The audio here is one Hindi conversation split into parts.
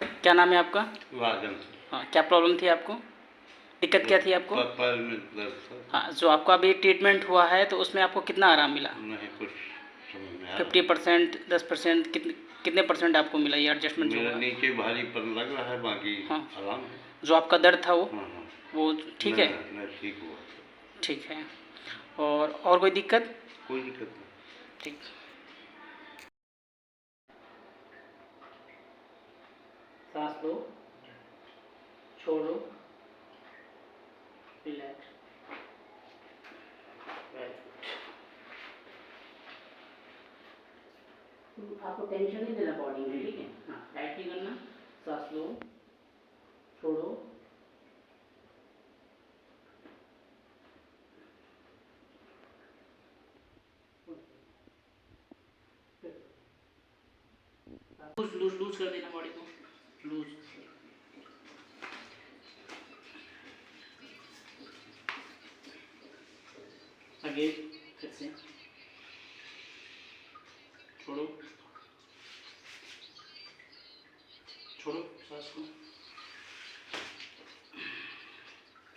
क्या नाम है आपका? राजन। हाँ, क्या प्रॉब्लम थी आपको? दिक्कत क्या थी आपको? पैर में दर्द था। हाँ, जो आपका अभी ट्रीटमेंट हुआ है तो उसमें आपको कितना आराम मिला? नहीं कुछ समझ में आया। 50%, 10%, कितने परसेंट आपको मिला ये एडजस्टमेंट जो मेरे हुआ? नीचे भारीपन लग रहा है, बाकी हाँ, आराम है। जो आपका दर्द था हाँ हाँ। वो ठीक है? नहीं, ठीक हुआ। ठीक है। और कोई दिक्कत? कोई दिक्कत नहीं। ठीक। सांस लो, छोड़ो, रिलैक्स। आपको टेंशन नहीं देना बॉडी में, ठीक है? हाँ, टाइट नहीं करना। सांस लो, छोड़ो, लूज लूज लूज कर देना बॉडी को, लूज। आगे फिर से छोड़ो, छोड़ो सांस को।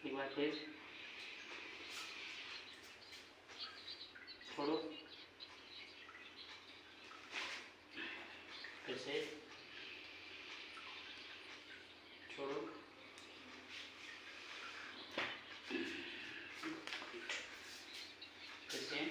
एक बार फिर छोड़ो, फिर से छोड़ो, फिर से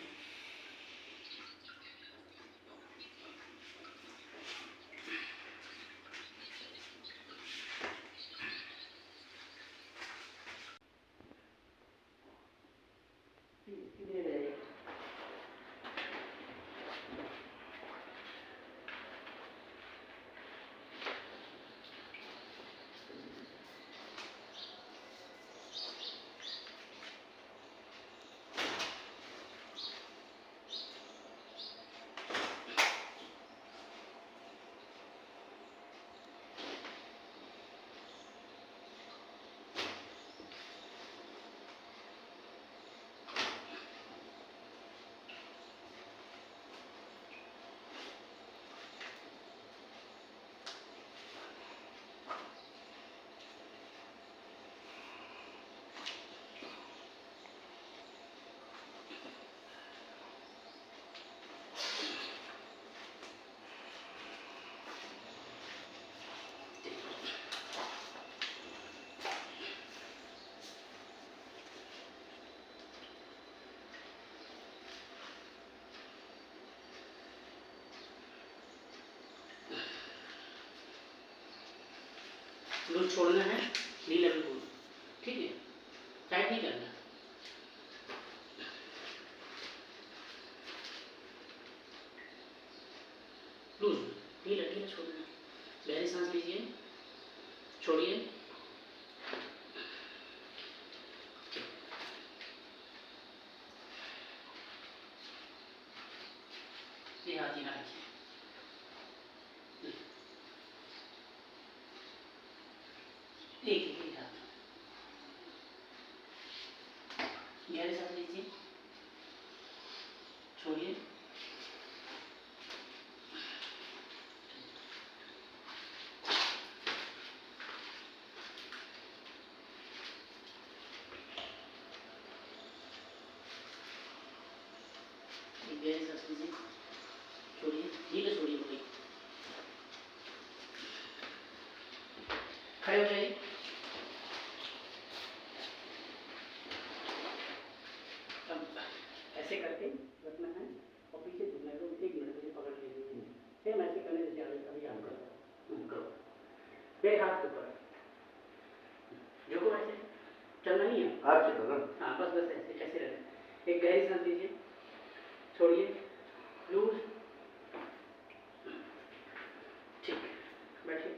लूज छोड़ना है, नी लेवल को, ठीक है? टाइट नहीं करना। लूज, ढीला ढीला छोड़ना है। गहरी सांस लीजिए, छोड़िए, ये हाथ यहाँ रखिए। एक ही हाथ, गहरी सांस लीजिए, छोड़िए, गहरी सांस लीजिए, छोड़िए, धीरे छोड़िए बॉडी। खड़े हो जाइए। अब ऐसे करके रखना है और पीछे झुकना है। 1 मिनट के लिए पकड़ लीजिए। सेम ऐसे करने जैसे अभी आप करो। मेरे हाथ के ऊपर जो ऐसे चलना नहीं है, हाथ से करो। हाँ, बस बस ऐसे ऐसे रहना। एक गहरी सांस लीजिए, छोड़िए, लूज, ठीक, बैठिए।